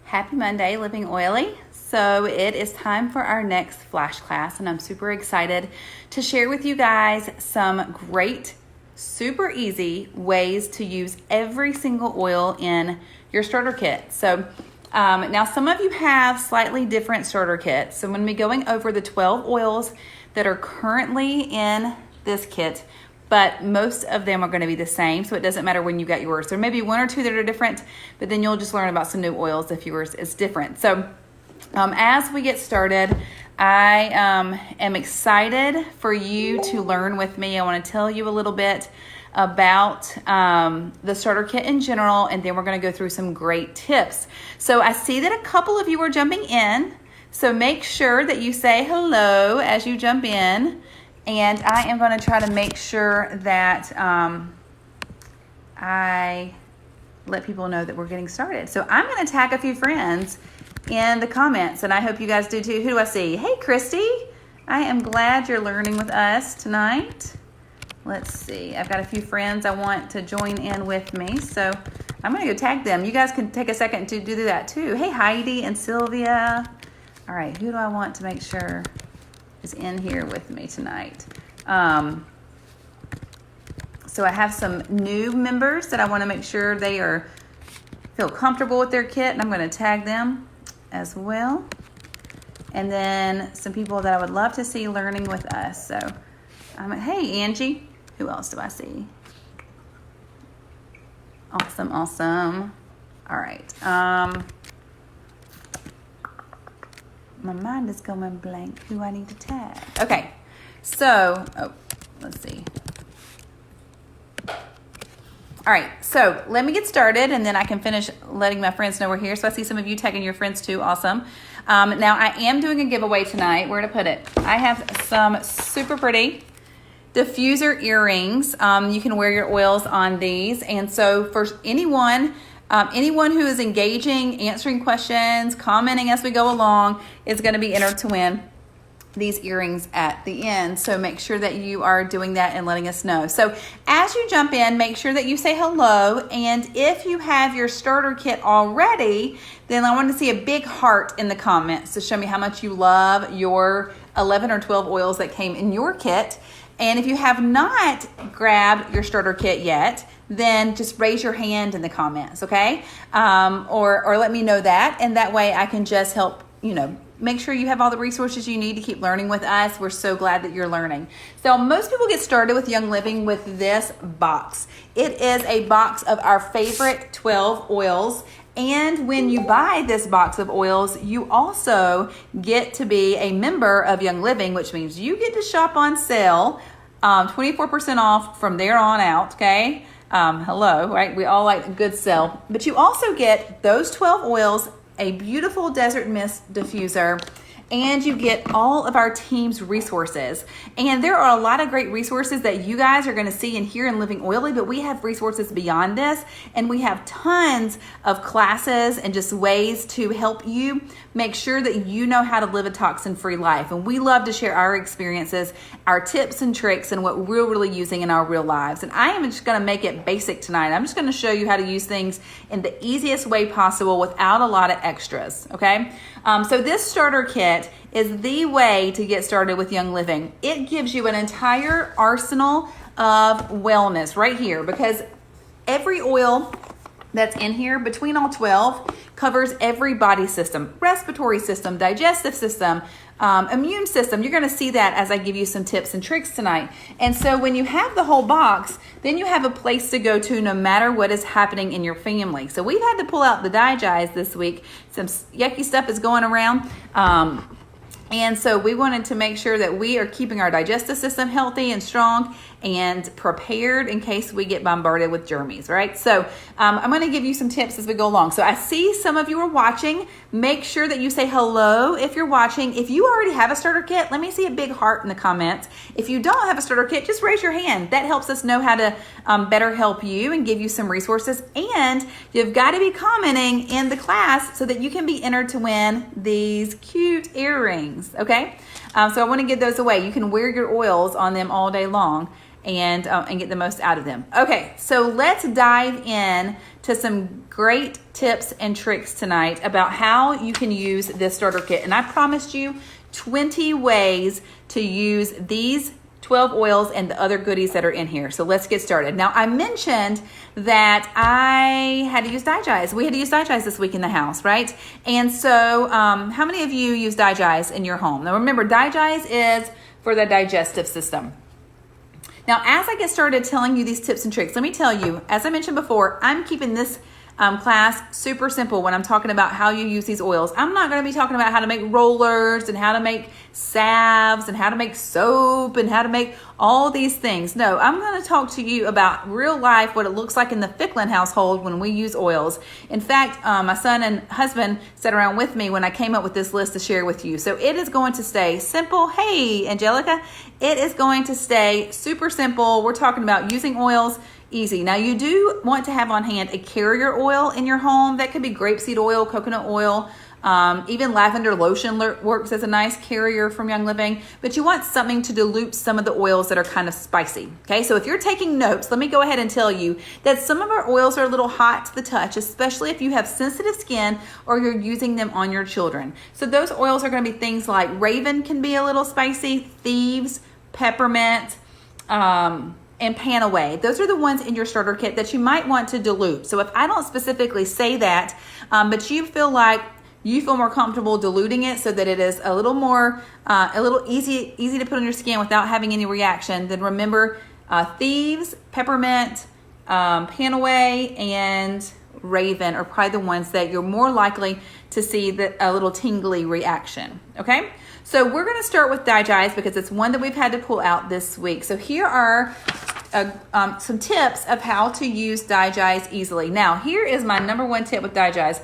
Happy Monday, Living Oily. So it is time for our next flash class, and I'm super excited to share with you guys some great, super easy ways to use every single oil in your starter kit. So now some of you have slightly different starter kits. So when we're going over the 12 oils that are currently in this kit, but most of them are going to be the same, so it doesn't matter when you got yours. There may be one or two that are different, but then you'll just learn about some new oils if yours is different. So as we get started, I am excited for you to learn with me. I want to tell you a little bit about the starter kit in general, and then we're going to go through some great tips. So I see that a couple of you are jumping in, so make sure that you say hello as you jump in. And I am going to try to make sure that I let people know that we're getting started. So I'm going to tag a few friends in the comments, and I hope you guys do too. Who do I see? Hey, Christy. I am glad you're learning with us tonight. Let's see. I've got a few friends I want to join in with me, so I'm going to go tag them. You guys can take a second to do that too. Hey, Heidi and Sylvia. All right, who do I want to make sure is in here with me tonight? So I have some new members that I want to make sure they feel comfortable with their kit, and I'm going to tag them as well. And then some people that I would love to see learning with us. So hey, Angie. Who else do I see? Awesome. All right. My mind is going blank. Who I need to tag? Okay, so, let's see. All right, so let me get started, and then I can finish letting my friends know we're here. So I see some of you tagging your friends too. Awesome. Now I am doing a giveaway tonight. Where to put it? I have some super pretty diffuser earrings. You can wear your oils on these, and so for anyone who is engaging, answering questions, commenting as we go along is going to be entered to win these earrings at the end. So make sure that you are doing that and letting us know. So as you jump in, make sure that you say hello. And if you have your starter kit already, then I want to see a big heart in the comments to show me how much you love your 11 or 12 oils that came in your kit. And if you have not grabbed your starter kit yet, then just raise your hand in the comments, okay? Or let me know that, and that way I can just help, make sure you have all the resources you need to keep learning with us. We're so glad that you're learning. So most people get started with Young Living with this box. It is a box of our favorite 12 oils. And when you buy this box of oils, you also get to be a member of Young Living, which means you get to shop on sale, 24% off from there on out, okay? Hello, right? We all like a good sale. But you also get those 12 oils, a beautiful desert mist diffuser, and you get all of our team's resources. And there are a lot of great resources that you guys are going to see and hear in Living Oily, but we have resources beyond this, and we have tons of classes and just ways to help you make sure that you know how to live a toxin-free life. And we love to share our experiences, our tips and tricks, and what we're really using in our real lives. And I am just going to make it basic tonight. I'm just going to show you how to use things in the easiest way possible without a lot of extras, okay? So this starter kit is the way to get started with Young Living. It gives you an entire arsenal of wellness right here, because every oil that's in here between all 12 covers every body system: respiratory system, digestive system, immune system. You're going to see that as I give you some tips and tricks tonight. And so when you have the whole box, then you have a place to go to no matter what is happening in your family. So we've had to pull out the Digize this week. Some yucky stuff is going around. And so we wanted to make sure that we are keeping our digestive system healthy and strong and prepared in case we get bombarded with germs, right? So I'm going to give you some tips as we go along. So I see some of you are watching. Make sure that you say hello if you're watching. If you already have a starter kit, let me see a big heart in the comments. If you don't have a starter kit, just raise your hand. That helps us know how to better help you and give you some resources. And you've got to be commenting in the class so that you can be entered to win these cute earrings, okay? So I want to give those away. You can wear your oils on them all day long and get the most out of them. Okay, so let's dive in to some great tips and tricks tonight about how you can use this starter kit. And I promised you 20 ways to use these 12 oils and the other goodies that are in here. So let's get started. Now, I mentioned that I had to use Digest. We had to use Digest this week in the house, right? And so how many of you use Digest in your home? Now, remember, Digest is for the digestive system. Now, as I get started telling you these tips and tricks, let me tell you, as I mentioned before, I'm keeping this class super simple when I'm talking about how you use these oils. I'm not going to be talking about how to make rollers and how to make salves and how to make soap and how to make all these things. No, I'm going to talk to you about real life, what it looks like in the Ficklin household when we use oils. In fact, my son and husband sat around with me when I came up with this list to share with you. So it is going to stay simple. Hey, Angelica, it is going to stay super simple. We're talking about using oils easy. Now, you do want to have on hand a carrier oil in your home. That could be grapeseed oil, coconut oil, even lavender lotion works as a nice carrier from Young Living, but you want something to dilute some of the oils that are kind of spicy. Okay, so if you're taking notes, let me go ahead and tell you that some of our oils are a little hot to the touch, especially if you have sensitive skin or you're using them on your children. So those oils are going to be things like Raven can be a little spicy, Thieves, Peppermint, and Panaway. Those are the ones in your starter kit that you might want to dilute. So if I don't specifically say that, but you feel more comfortable diluting it so that it is a little more, a little easy to put on your skin without having any reaction, then remember Thieves, Peppermint, Panaway, and Raven are probably the ones that you're more likely to see a little tingly reaction. Okay, so we're going to start with Digest because it's one that we've had to pull out this week. So here are some tips of how to use Digest easily. Now, here is my number one tip with Digest.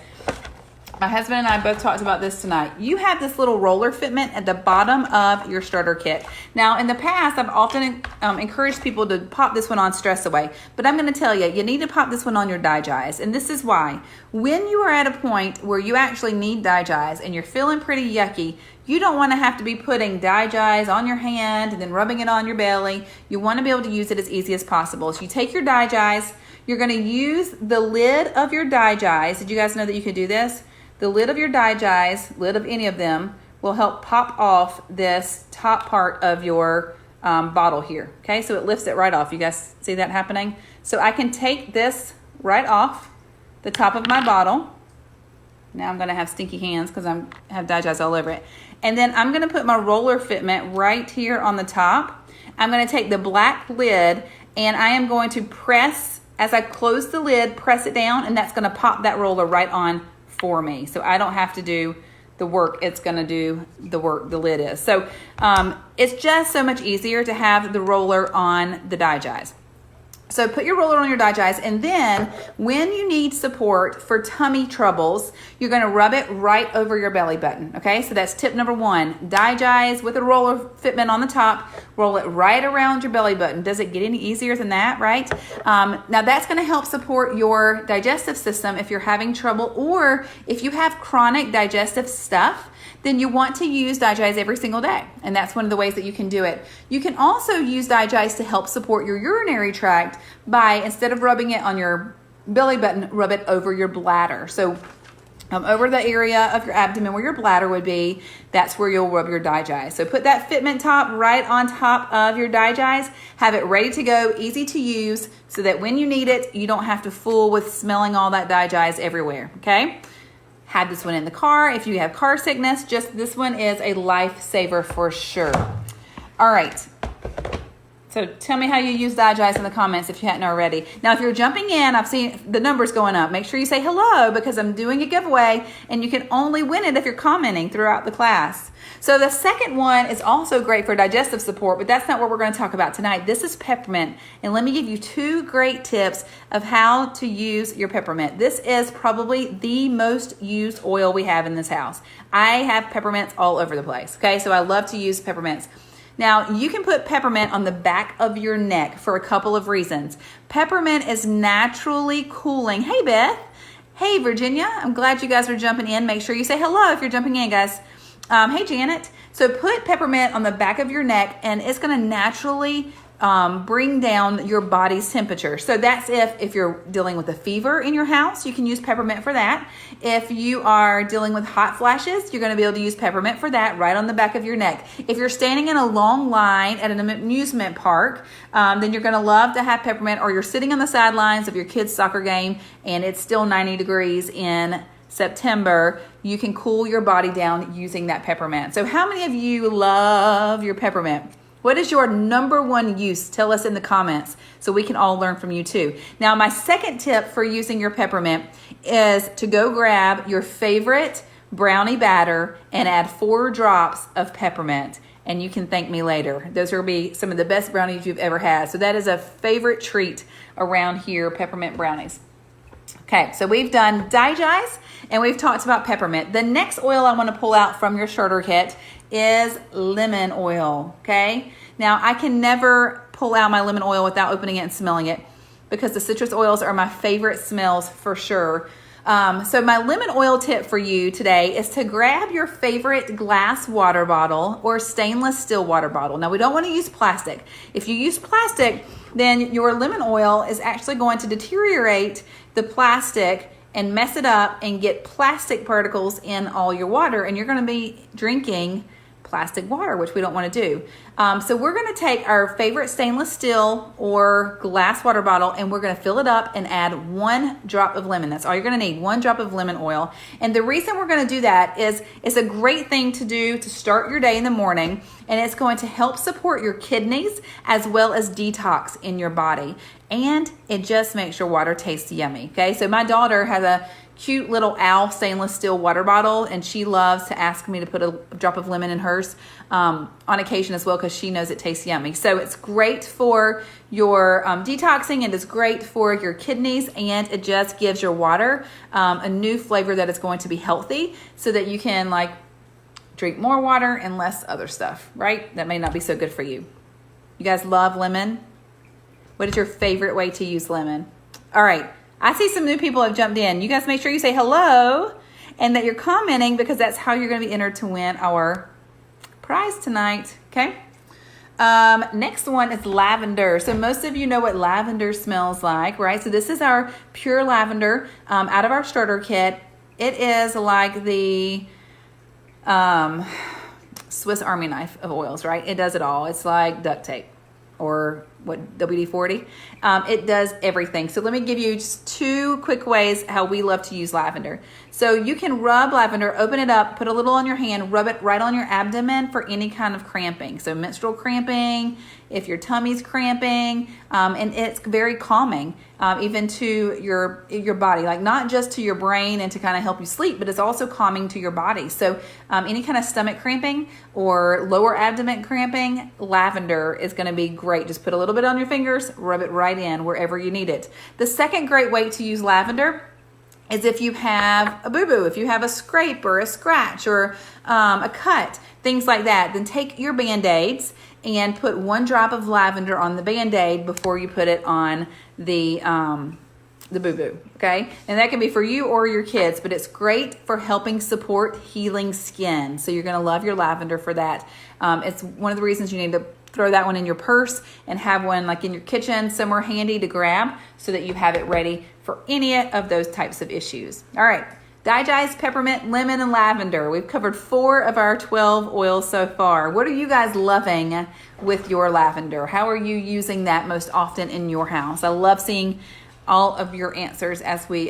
My husband and I both talked about this tonight. You have this little roller fitment at the bottom of your starter kit. Now, in the past, I've often encouraged people to pop this one on Stress Away, but I'm going to tell you, you need to pop this one on your Digest, and this is why. When you are at a point where you actually need Digest and you're feeling pretty yucky, you don't want to have to be putting Digest on your hand and then rubbing it on your belly. You want to be able to use it as easy as possible. So you take your Digest, you're going to use the lid of your Digest. Did you guys know that you could do this? The lid of your Digest, lid of any of them, will help pop off this top part of your bottle here. Okay, so it lifts it right off. You guys see that happening? So I can take this right off the top of my bottle. Now I'm going to have stinky hands because I have Digest all over it. And then I'm going to put my roller fitment right here on the top. I'm going to take the black lid and I am going to press, as I close the lid, press it down, and that's going to pop that roller right on for me. So I don't have to do the work. It's going to do the work the lid is. So it's just so much easier to have the roller on the Digest. So put your roller on your Digest, and then when you need support for tummy troubles, you're going to rub it right over your belly button. Okay, so that's tip number one. Digest with a roller fitment on the top, roll it right around your belly button. Does it get any easier than that, right? Now that's going to help support your digestive system if you're having trouble, or if you have chronic digestive stuff, then you want to use Digest every single day. And that's one of the ways that you can do it. You can also use Digest to help support your urinary tract by, instead of rubbing it on your belly button, rub it over your bladder. So over the area of your abdomen where your bladder would be, that's where you'll rub your Digest. So put that fitment top right on top of your Digest. Have it ready to go, easy to use, so that when you need it, you don't have to fool with smelling all that Digest everywhere, okay? Have this one in the car. If you have car sickness, just this one is a lifesaver for sure. All right. So tell me how you use Digest in the comments if you hadn't already. Now, if you're jumping in, I've seen the numbers going up. Make sure you say hello because I'm doing a giveaway and you can only win it if you're commenting throughout the class. So the second one is also great for digestive support, but that's not what we're going to talk about tonight. This is peppermint, and let me give you two great tips of how to use your peppermint. This is probably the most used oil we have in this house. I have peppermints all over the place, okay? So I love to use peppermints. Now, you can put peppermint on the back of your neck for a couple of reasons. Peppermint is naturally cooling. Hey, Beth. Hey, Virginia. I'm glad you guys are jumping in. Make sure you say hello if you're jumping in, guys. Hey, Janet. So put peppermint on the back of your neck, and it's going to naturally bring down your body's temperature. So that's if you're dealing with a fever in your house, you can use peppermint for that. If you are dealing with hot flashes, you're going to be able to use peppermint for that right on the back of your neck. If you're standing in a long line at an amusement park, then you're going to love to have peppermint, or you're sitting on the sidelines of your kids' soccer game and it's still 90 degrees in September, you can cool your body down using that peppermint. So how many of you love your peppermint? What is your number one use? Tell us in the comments so we can all learn from you too. Now, my second tip for using your peppermint is to go grab your favorite brownie batter and add 4 drops of peppermint, and you can thank me later. Those will be some of the best brownies you've ever had. So that is a favorite treat around here, peppermint brownies. Okay, so we've done digest and we've talked about peppermint. The next oil I want to pull out from your starter kit is lemon oil, okay? Now, I can never pull out my lemon oil without opening it and smelling it, because the citrus oils are my favorite smells for sure. So my lemon oil tip for you today is to grab your favorite glass water bottle or stainless steel water bottle. Now, we don't want to use plastic. If you use plastic, then your lemon oil is actually going to deteriorate the plastic and mess it up and get plastic particles in all your water, and you're going to be drinking plastic water, which we don't want to do. So we're going to take our favorite stainless steel or glass water bottle, and we're going to fill it up and add 1 drop of lemon. That's all you're going to need, 1 drop of lemon oil. And the reason we're going to do that is it's a great thing to do to start your day in the morning, and it's going to help support your kidneys as well as detox in your body. And it just makes your water taste yummy. Okay, so my daughter has a cute little owl stainless steel water bottle, and she loves to ask me to put a drop of lemon in hers on occasion as well, because she knows it tastes yummy. So it's great for your detoxing, and it's great for your kidneys, and it just gives your water a new flavor that is going to be healthy, so that you can like drink more water and less other stuff, right? That may not be so good for you. You guys love lemon? What is your favorite way to use lemon? All right. I see some new people have jumped in. You guys make sure you say hello and that you're commenting, because that's how you're going to be entered to win our prize tonight. Okay. Next one is lavender. So most of you know what lavender smells like, right? So this is our pure lavender out of our starter kit. It is like the Swiss Army knife of oils, right? It does it all. It's like duct tape, or what, WD-40. It does everything. So let me give you just 2 quick ways how we love to use lavender. So you can rub lavender, open it up, put a little on your hand, rub it right on your abdomen for any kind of cramping. So menstrual cramping, if your tummy's cramping, and it's very calming, even to your body, like not just to your brain and to kind of help you sleep, but it's also calming to your body. So any kind of stomach cramping or lower abdomen cramping, lavender is going to be great. Just put a little bit on your fingers, rub it right in wherever you need it. The second great way to use lavender is if you have a boo-boo, if you have a scrape or a scratch or a cut, things like that, then take your Band-Aids and put 1 drop of lavender on the Band-Aid before you put it on the boo-boo, okay? And that can be for you or your kids, but it's great for helping support healing skin. So you're gonna love your lavender for that. It's one of the reasons you need to throw that one in your purse and have one like in your kitchen somewhere handy to grab, so that you have it ready for any of those types of issues. All right, digest, peppermint, lemon, and lavender. We've covered 4 of our 12 oils so far. What are you guys loving with your lavender? How are you using that most often in your house? I love seeing all of your answers as we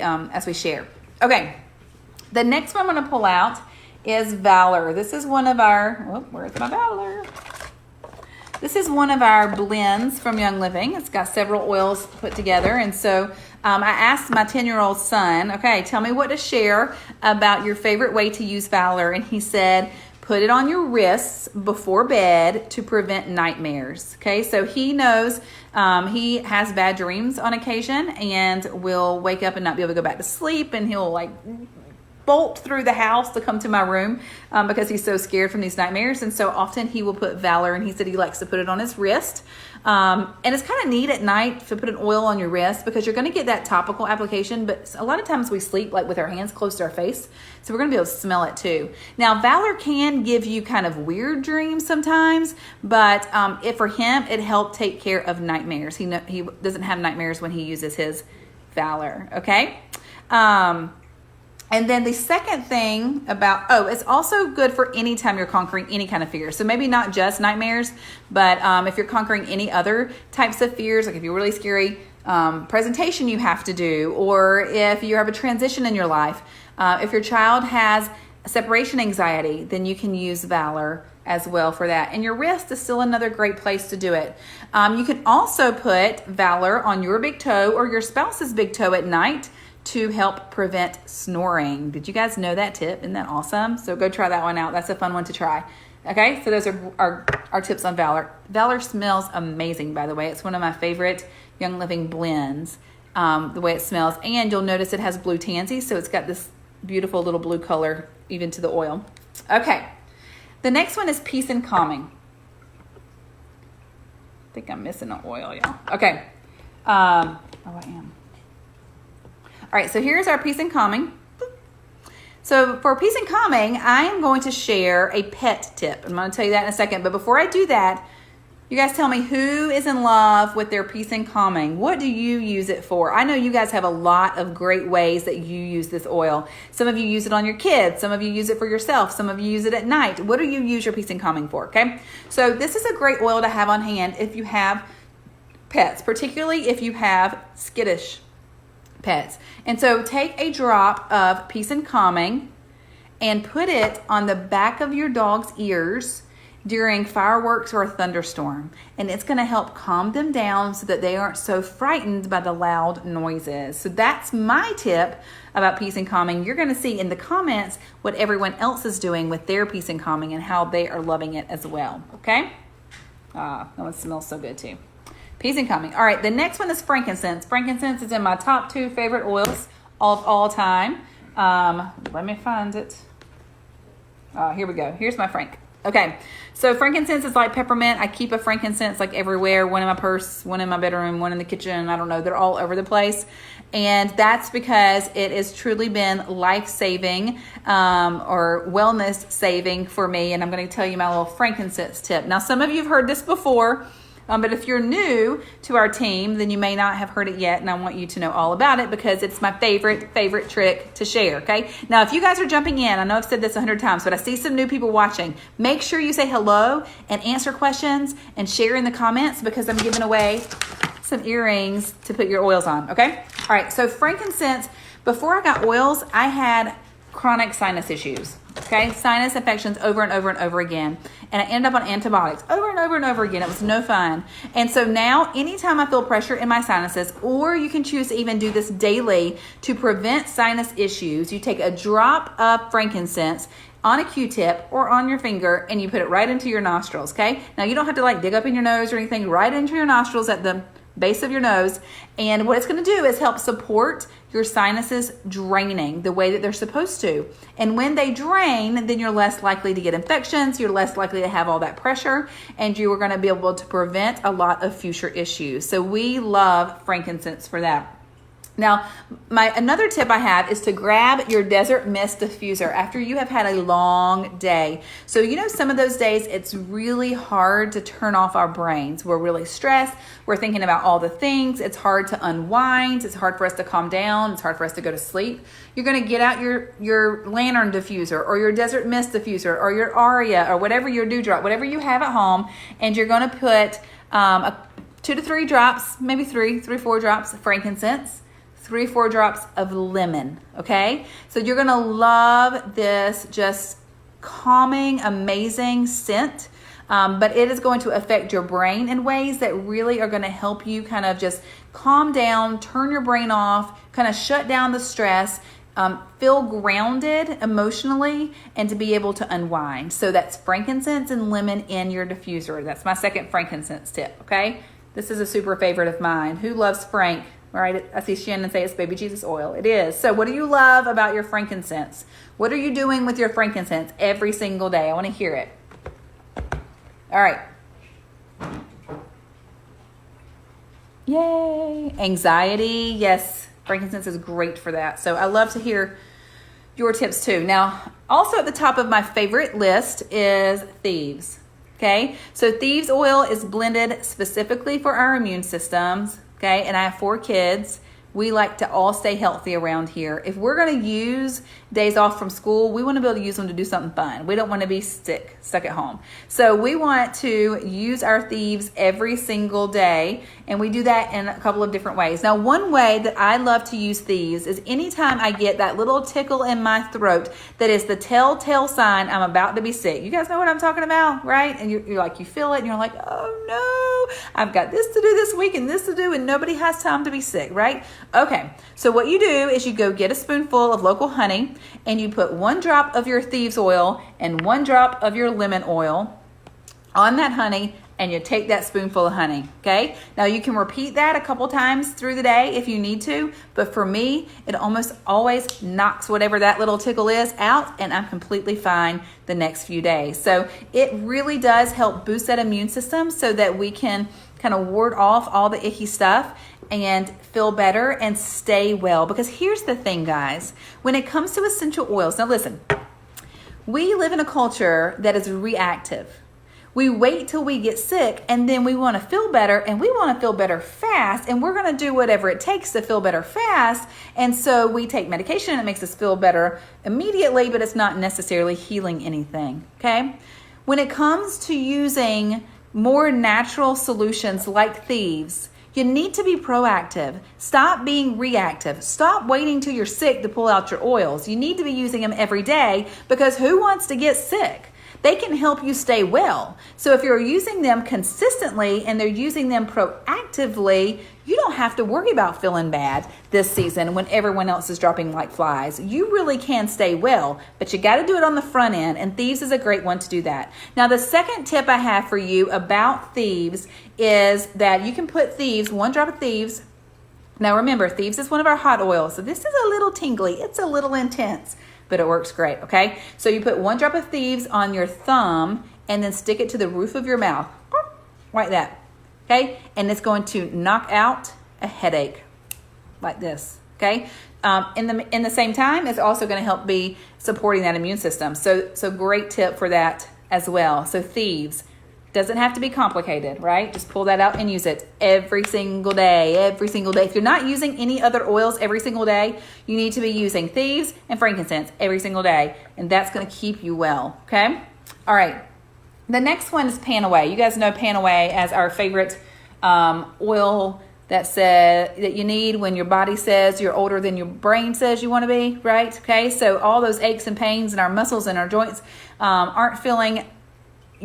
share. Okay, the next one I'm going to pull out is Valor. This is one of our, where's my Valor? This is one of our blends from Young Living. It's got several oils put together. And so I asked my 10-year-old son, okay, tell me what to share about your favorite way to use Valor. And he said, put it on your wrists before bed to prevent nightmares. Okay, so he knows he has bad dreams on occasion and will wake up and not be able to go back to sleep. And he'll like bolt through the house to come to my room because he's so scared from these nightmares. And so often he will put Valor, and he said he likes to put it on his wrist. And it's kind of neat at night to put an oil on your wrist because you're going to get that topical application. But a lot of times we sleep like with our hands close to our face. So we're going to be able to smell it too. Now, Valor can give you kind of weird dreams sometimes, but for him, it helped take care of nightmares. He doesn't have nightmares when he uses his Valor, okay? And then the second thing about, it's also good for any time you're conquering any kind of fear. So maybe not just nightmares, but if you're conquering any other types of fears, like if you're really scary presentation you have to do, or if you have a transition in your life, if your child has separation anxiety, then you can use Valor as well for that. And your wrist is still another great place to do it. You can also put Valor on your big toe or your spouse's big toe at night to help prevent snoring. Did you guys know that tip? Isn't that awesome? So go try that one out. That's a fun one to try. Okay, so those are our tips on Valor. Valor smells amazing, by the way. It's one of my favorite Young Living blends, the way it smells. And you'll notice it has blue tansy, so it's got this beautiful little blue color even to the oil. Okay, the next one is Peace and Calming. I think I'm missing an oil, y'all. Okay, I am. All right, so here's our Peace and Calming. So for Peace and Calming, I am going to share a pet tip. I'm going to tell you that in a second. But before I do that, you guys tell me who is in love with their Peace and Calming. What do you use it for? I know you guys have a lot of great ways that you use this oil. Some of you use it on your kids. Some of you use it for yourself. Some of you use it at night. What do you use your Peace and Calming for, okay? So this is a great oil to have on hand if you have pets, particularly if you have skittish pets. And so take a drop of Peace and Calming and put it on the back of your dog's ears during fireworks or a thunderstorm. And it's going to help calm them down so that they aren't so frightened by the loud noises. So that's my tip about Peace and Calming. You're going to see in the comments what everyone else is doing with their Peace and Calming and how they are loving it as well. Okay? That one smells so good too. Peace and Calming. All right, the next one is frankincense. Frankincense is in my top 2 favorite oils of all time. Let me find it. Here we go. Here's my frank. Okay, so frankincense is like peppermint. I keep a frankincense like everywhere. One in my purse, one in my bedroom, one in the kitchen. I don't know. They're all over the place. And that's because it has truly been life-saving or wellness-saving for me. And I'm going to tell you my little frankincense tip. Now, some of you have heard this before. But if you're new to our team, then you may not have heard it yet, and I want you to know all about it because it's my favorite trick to share, okay? Now, if you guys are jumping in, I know I've said this 100 times, but I see some new people watching. Make sure you say hello and answer questions and share in the comments because I'm giving away some earrings to put your oils on, okay? All right, so frankincense, before I got oils, I had chronic sinus issues. Okay, sinus infections over and over and over again. And I ended up on antibiotics over and over and over again. It was no fun. And so now, anytime I feel pressure in my sinuses, or you can choose to even do this daily to prevent sinus issues, you take a drop of frankincense on a Q-tip or on your finger, and you put it right into your nostrils, okay? Now, you don't have to like dig up in your nose or anything, right into your nostrils at the base of your nose. And what it's going to do is help support your sinuses draining the way that they're supposed to. And when they drain, then you're less likely to get infections, you're less likely to have all that pressure, and you are going to be able to prevent a lot of future issues. So we love frankincense for that. Now, another tip I have is to grab your Desert Mist Diffuser after you have had a long day. So, you know, some of those days it's really hard to turn off our brains. We're really stressed. We're thinking about all the things. It's hard to unwind. It's hard for us to calm down. It's hard for us to go to sleep. You're going to get out your lantern diffuser or your Desert Mist Diffuser or your Aria or whatever your dewdrop, whatever you have at home, and you're going to put 2 to 3 drops, maybe 4 drops of frankincense, 3-4 drops of lemon, okay? So you're gonna love this just calming, amazing scent, but it is going to affect your brain in ways that really are gonna help you kind of just calm down, turn your brain off, kind of shut down the stress, feel grounded emotionally, and to be able to unwind. So that's frankincense and lemon in your diffuser. That's my second frankincense tip, okay? This is a super favorite of mine. Who loves frank? All right, I see Shannon say it's baby Jesus oil. It is. So what do you love about your frankincense? What are you doing with your frankincense every single day? I want to hear it. All right. Yay. Anxiety. Yes, frankincense is great for that. So I love to hear your tips too. Now, also at the top of my favorite list is thieves. Okay, so thieves oil is blended specifically for our immune systems. Okay, and I have 4 kids. We like to all stay healthy around here. If we're going to use days off from school, we want to be able to use them to do something fun. We don't want to be stuck at home. So we want to use our thieves every single day, and we do that in a couple of different ways. Now, one way that I love to use thieves is anytime I get that little tickle in my throat that is the telltale sign I'm about to be sick. You guys know what I'm talking about, right? And you're like, you feel it, and you're like, oh no, I've got this to do this week and this to do, and nobody has time to be sick, right? Okay, so what you do is you go get a spoonful of local honey and you put 1 drop of your thieves oil and 1 drop of your lemon oil on that honey, and you take that spoonful of honey, okay? Now you can repeat that a couple times through the day if you need to, but for me, it almost always knocks whatever that little tickle is out, and I'm completely fine the next few days. So it really does help boost that immune system so that we can kind of ward off all the icky stuff and feel better and stay well. Because here's the thing, guys, when it comes to essential oils, now listen, we live in a culture that is reactive. We wait till we get sick and then we want to feel better, and we want to feel better fast, and we're going to do whatever it takes to feel better fast. And so we take medication and it makes us feel better immediately, but it's not necessarily healing anything, okay? When it comes to using more natural solutions like thieves, you need to be proactive. Stop being reactive. Stop waiting till you're sick to pull out your oils. You need to be using them every day, because who wants to get sick? They can help you stay well. So if you're using them consistently and they're using them proactively, you don't have to worry about feeling bad this season when everyone else is dropping like flies. You really can stay well, but you got to do it on the front end, and thieves is a great one to do that. Now, the second tip I have for you about thieves is that you can put thieves, 1 drop of thieves. Now remember, thieves is one of our hot oils, so this is a little tingly. It's a little intense, but it works great, okay? So you put 1 drop of thieves on your thumb and then stick it to the roof of your mouth, like that, okay? And it's going to knock out a headache, like this, okay? In the same time, it's also going to help be supporting that immune system. So great tip for that as well. So thieves. Doesn't have to be complicated, right? Just pull that out and use it every single day, every single day. If you're not using any other oils every single day, you need to be using thieves and frankincense every single day, and that's going to keep you well, okay? All right. The next one is panaway. You guys know panaway as our favorite oil that you need when your body says you're older than your brain says you want to be, right? Okay, so all those aches and pains in our muscles and our joints aren't feeling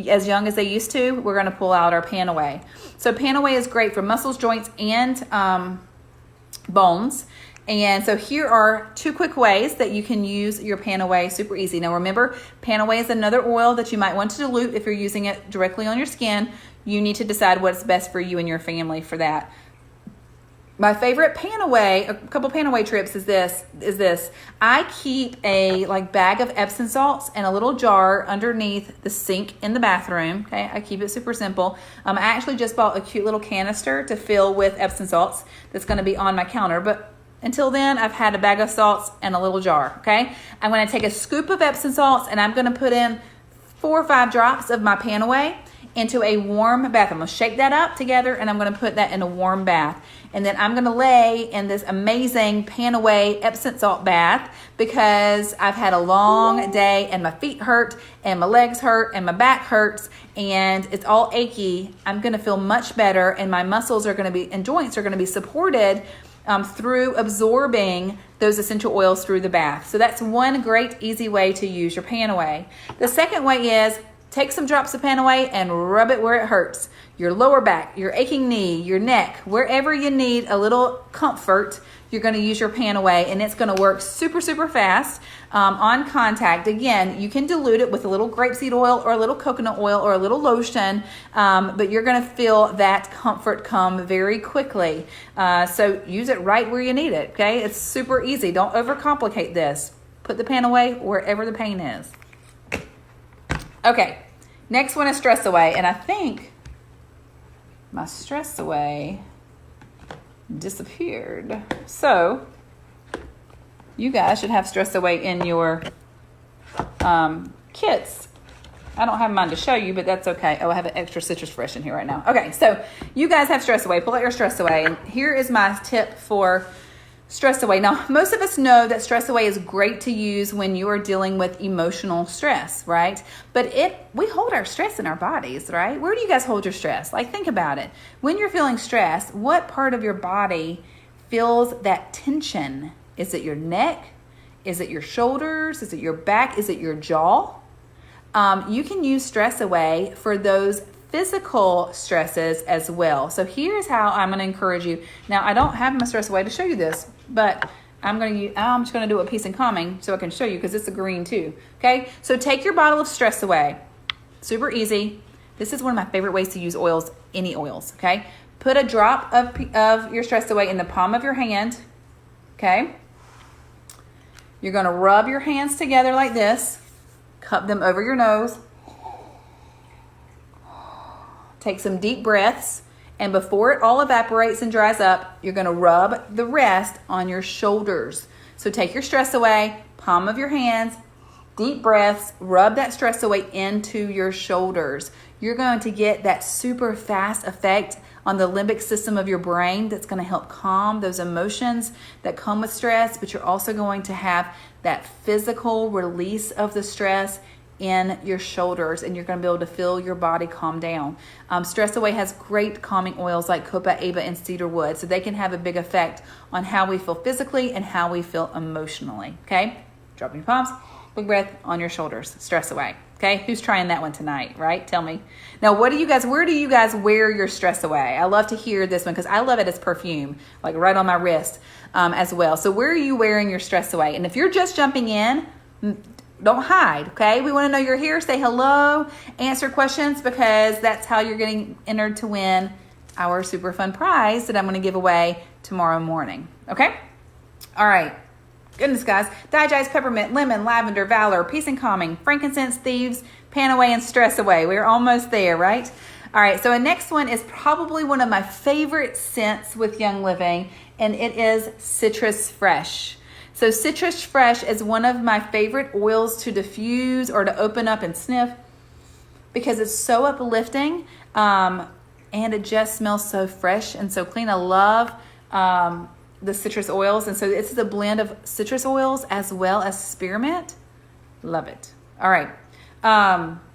as young as they used to. We're going to pull out our panaway. So panaway is great for muscles, joints, and bones. And so here are 2 quick ways that you can use your panaway super easy. Now remember, panaway is another oil that you might want to dilute if you're using it directly on your skin. You need to decide what's best for you and your family for that. My favorite panaway, a couple panaway trips is this. I keep a bag of Epsom salts in a little jar underneath the sink in the bathroom. Okay, I keep it super simple. I actually just bought a cute little canister to fill with Epsom salts that's going to be on my counter, but until then, I've had a bag of salts and a little jar, okay? I'm going to take a scoop of Epsom salts and I'm going to put in 4 or 5 drops of my panaway into a warm bath. I'm going to shake that up together and I'm going to put that in a warm bath. And then I'm going to lay in this amazing panaway Epsom salt bath because I've had a long day and my feet hurt and my legs hurt and my back hurts and it's all achy. I'm going to feel much better and my muscles are going to be and joints are going to be supported through absorbing those essential oils through the bath. So that's one great easy way to use your panaway. The second way is take some drops of panaway and rub it where it hurts. Your lower back, your aching knee, your neck, wherever you need a little comfort, you're going to use your panaway, and it's going to work super, super fast on contact. Again, you can dilute it with a little grapeseed oil or a little coconut oil or a little lotion, but you're going to feel that comfort come very quickly. So use it right where you need it, okay? It's super easy. Don't overcomplicate this. Put the panaway wherever the pain is. Okay, next one is Stress Away, and I think my Stress Away disappeared. So you guys should have Stress Away in your kits. I don't have mine to show you, but that's okay. Oh, I have an extra Citrus Fresh in here right now. Okay, so you guys have Stress Away. Pull out your Stress Away, and here is my tip for Stress Away. Now, most of us know that Stress Away is great to use when you are dealing with emotional stress, right? But we hold our stress in our bodies, right? Where do you guys hold your stress? Like, think about it. When you're feeling stressed, what part of your body feels that tension? Is it your neck? Is it your shoulders? Is it your back? Is it your jaw? You can use Stress Away for those physical stresses as well. So here's how I'm going to encourage you. Now, I don't have my Stress Away to show you this, but I'm just going to do a Peace and Calming so I can show you, because it's a green too. Okay, so take your bottle of Stress Away. Super easy. This is one of my favorite ways to use oils, any oils. Okay, put a drop of your Stress Away in the palm of your hand. Okay, you're going to rub your hands together like this, cup them over your nose. Take some deep breaths, and before it all evaporates and dries up, you're going to rub the rest on your shoulders. So take your Stress Away, palm of your hands, deep breaths, rub that Stress Away into your shoulders. You're going to get that super fast effect on the limbic system of your brain that's going to help calm those emotions that come with stress, but you're also going to have that physical release of the stress in your shoulders, and you're going to be able to feel your body calm down. Stress Away has great calming oils like Copaiba and cedarwood, so they can have a big effect on how we feel physically and how we feel emotionally. Okay, drop your palms, big breath on your shoulders. Stress Away. Okay, who's trying that one tonight, right? Tell me. Now, where do you guys wear your Stress Away? I love to hear this one because I love it as perfume, like right on my wrist as well. So where are you wearing your Stress Away? And if you're just jumping in, don't hide, okay? We want to know you're here. Say hello, answer questions, because that's how you're getting entered to win our super fun prize that I'm going to give away tomorrow morning, okay? All right. Goodness, guys. Digest, peppermint, lemon, lavender, Valor, Peace and Calming, Frankincense, Thieves, Panaway, and Stress Away. We're almost there, right? All right, so the next one is probably one of my favorite scents with Young Living, and it is Citrus Fresh. So Citrus Fresh is one of my favorite oils to diffuse or to open up and sniff, because it's so uplifting, and it just smells so fresh and so clean. I love the citrus oils, and so this is a blend of citrus oils as well as spearmint. Love it. All right,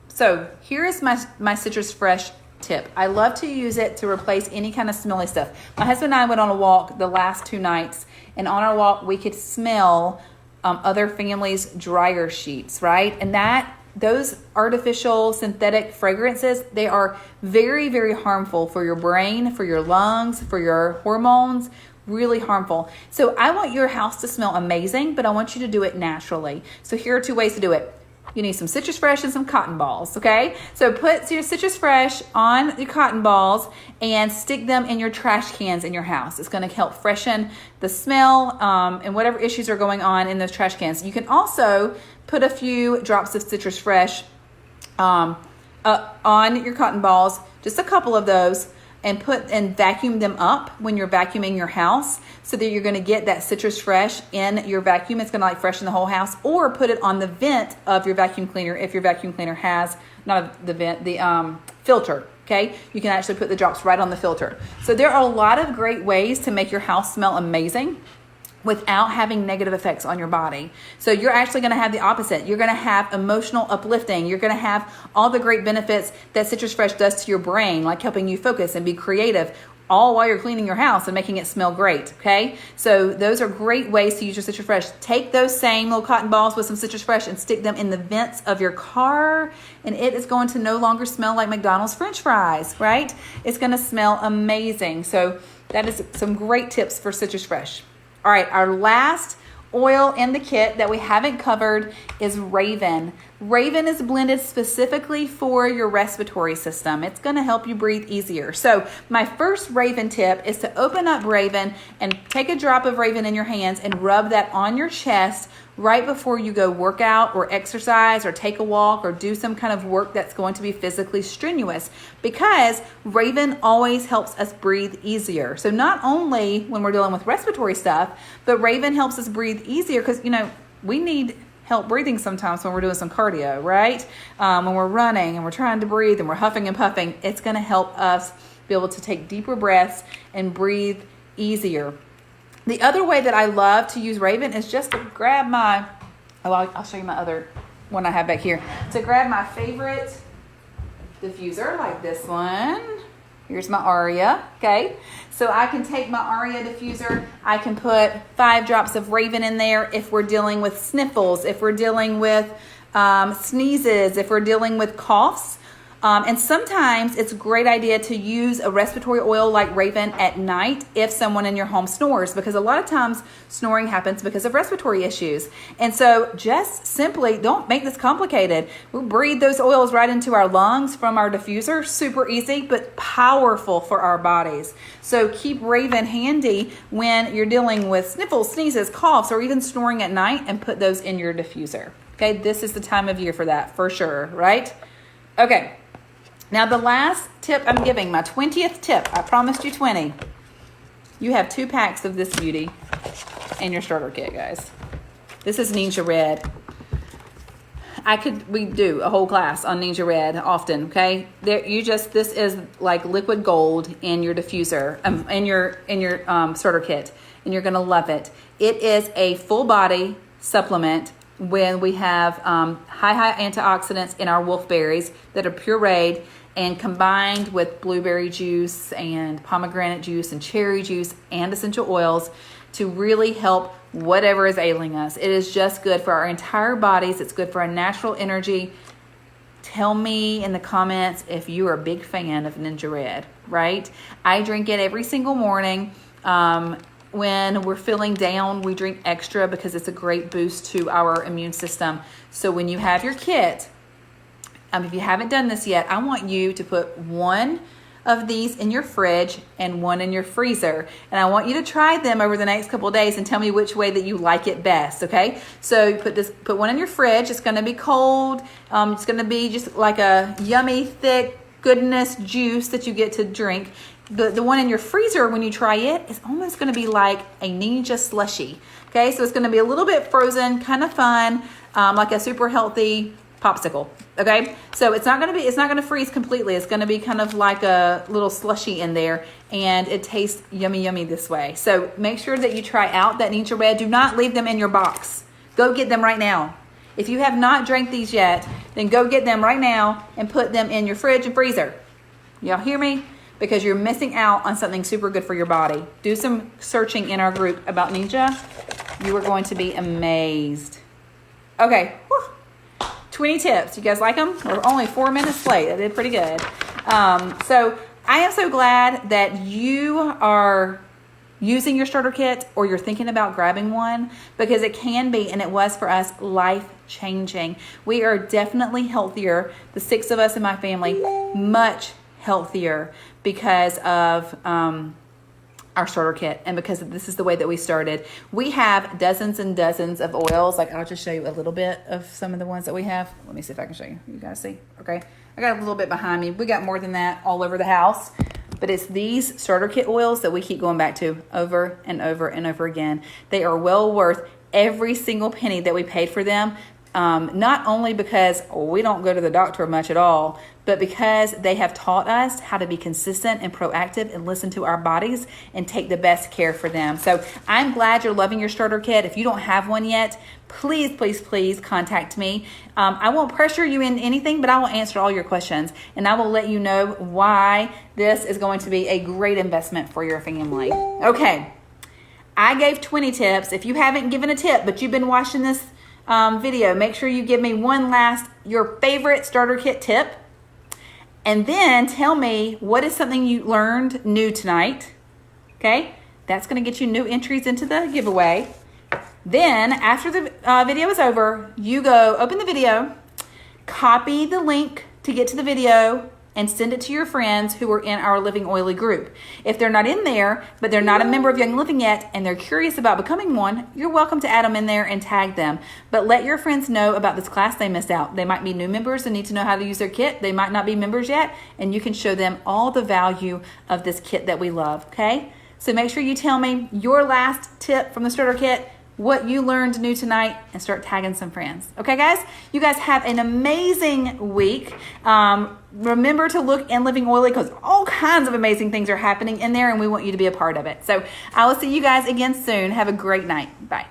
so here is my Citrus Fresh tip. I love to use it to replace any kind of smelly stuff. My husband and I went on a walk the last 2 nights, and on our walk we could smell other families' dryer sheets, right? And those artificial synthetic fragrances, they are very, very harmful for your brain, for your lungs, for your hormones. Really harmful. So I want your house to smell amazing, but I want you to do it naturally. So here are 2 ways to do it. You need some Citrus Fresh and some cotton balls, okay? So put your Citrus Fresh on the cotton balls and stick them in your trash cans in your house. It's going to help freshen the smell and whatever issues are going on in those trash cans. You can also put a few drops of Citrus Fresh on your cotton balls, just a couple of those, and vacuum them up when you're vacuuming your house, so that you're going to get that Citrus Fresh in your vacuum. It's going to like freshen the whole house. Or put it on the vent of your vacuum cleaner if your vacuum cleaner has, not the vent, the filter. Okay, you can actually put the drops right on the filter. So there are a lot of great ways to make your house smell amazing without having negative effects on your body. So you're actually going to have the opposite. You're going to have emotional uplifting. You're going to have all the great benefits that Citrus Fresh does to your brain, like helping you focus and be creative, all while you're cleaning your house and making it smell great, okay? So those are great ways to use your Citrus Fresh. Take those same little cotton balls with some Citrus Fresh and stick them in the vents of your car, and it is going to no longer smell like McDonald's French fries, right? It's going to smell amazing. So that is some great tips for Citrus Fresh. All right, our last oil in the kit that we haven't covered is Raven. Raven is blended specifically for your respiratory system. It's going to help you breathe easier. So my first Raven tip is to open up Raven and take a drop of Raven in your hands and rub that on your chest right before you go work out or exercise or take a walk or do some kind of work that's going to be physically strenuous, because Raven always helps us breathe easier. So not only when we're dealing with respiratory stuff, but Raven helps us breathe easier because, you know, we need help breathing sometimes when we're doing some cardio, right? When we're running and we're trying to breathe and we're huffing and puffing, it's going to help us be able to take deeper breaths and breathe easier. The other way that I love to use Raven is just to grab my, I'll show you my other one I have back here. To grab my favorite diffuser like this one. Here's my Aria, okay? So I can take my Aria diffuser, I can put 5 drops of Raven in there if we're dealing with sniffles, if we're dealing with sneezes, if we're dealing with coughs. And sometimes it's a great idea to use a respiratory oil like Raven at night if someone in your home snores, because a lot of times snoring happens because of respiratory issues. And so just simply don't make this complicated. We breathe those oils right into our lungs from our diffuser. Super easy, but powerful for our bodies. So keep Raven handy when you're dealing with sniffles, sneezes, coughs, or even snoring at night, and put those in your diffuser. Okay, this is the time of year for that for sure, right? Okay. Now the last tip I'm giving, my 20th tip, I promised you 20. You have 2 packs of this beauty in your starter kit, guys. This is Ninja Red. We do a whole class on Ninja Red often, okay? This is like liquid gold in your diffuser, in your starter kit, and you're gonna love it. It is a full body supplement when we have high antioxidants in our wolfberries that are pureed and combined with blueberry juice and pomegranate juice and cherry juice and essential oils to really help whatever is ailing us. It is just good for our entire bodies. It's good for our natural energy. Tell me in the comments if you are a big fan of Ninja Red, right? I drink it every single morning. When we're feeling down, we drink extra because it's a great boost to our immune system. So when you have your kit, if you haven't done this yet, I want you to put 1 of these in your fridge and 1 in your freezer. And I want you to try them over the next couple of days and tell me which way that you like it best, okay? So you put 1 in your fridge. It's going to be cold. It's going to be just like a yummy, thick goodness juice that you get to drink. The one in your freezer, when you try it, is almost going to be like a Ninja slushie. Okay, so it's going to be a little bit frozen, kind of fun, like a super healthy popsicle. Okay, so it's not going to freeze completely. It's going to be kind of like a little slushie in there, and it tastes yummy this way. So make sure that you try out that Ninja Red. Do not leave them in your box. Go get them right now. If you have not drank these yet, then go get them right now and put them in your fridge and freezer. Y'all hear me? Because you're missing out on something super good for your body. Do some searching in our group about Ninja. You are going to be amazed. Okay, 20 tips. You guys like them? We're only 4 minutes late. I did pretty good. So I am so glad that you are using your starter kit or you're thinking about grabbing one, because it can be, and it was for us, life-changing. We are definitely healthier. The 6 of us in my family, much healthier because of our starter kit and because this is the way that we started. We have dozens and dozens of oils. Like, I'll just show you a little bit of some of the ones that we have. Let me see if I can show you. You guys see? Okay. I got a little bit behind me. We got more than that all over the house. But it's these starter kit oils that we keep going back to over and over and over again. They are well worth every single penny that we paid for them. Not only because we don't go to the doctor much at all, but because they have taught us how to be consistent and proactive and listen to our bodies and take the best care for them. So I'm glad you're loving your starter kit. If you don't have one yet, please contact me. I won't pressure you in anything, but I will answer all your questions, and I will let you know why this is going to be a great investment for your family. Okay, I gave 20 tips. If you haven't given a tip, but you've been watching this video, make sure you give me one last, your favorite starter kit tip, and then tell me what is something you learned new tonight. Okay, That's going to get you new entries into the giveaway. Then after the video is over, you go open the video, copy the link to get to the video, and send it to your friends who are in our Living Oily group. If they're not in there, but they're not a member of Young Living yet, and they're curious about becoming one, you're welcome to add them in there and tag them. But let your friends know about this class they missed out. They might be new members and need to know how to use their kit. They might not be members yet, and you can show them all the value of this kit that we love, okay? So make sure you tell me your last tip from the starter kit, what you learned new tonight, and start tagging some friends. Okay, guys? You guys have an amazing week. Remember to look in Living Oily because all kinds of amazing things are happening in there, and we want you to be a part of it. So I will see you guys again soon. Have a great night. Bye.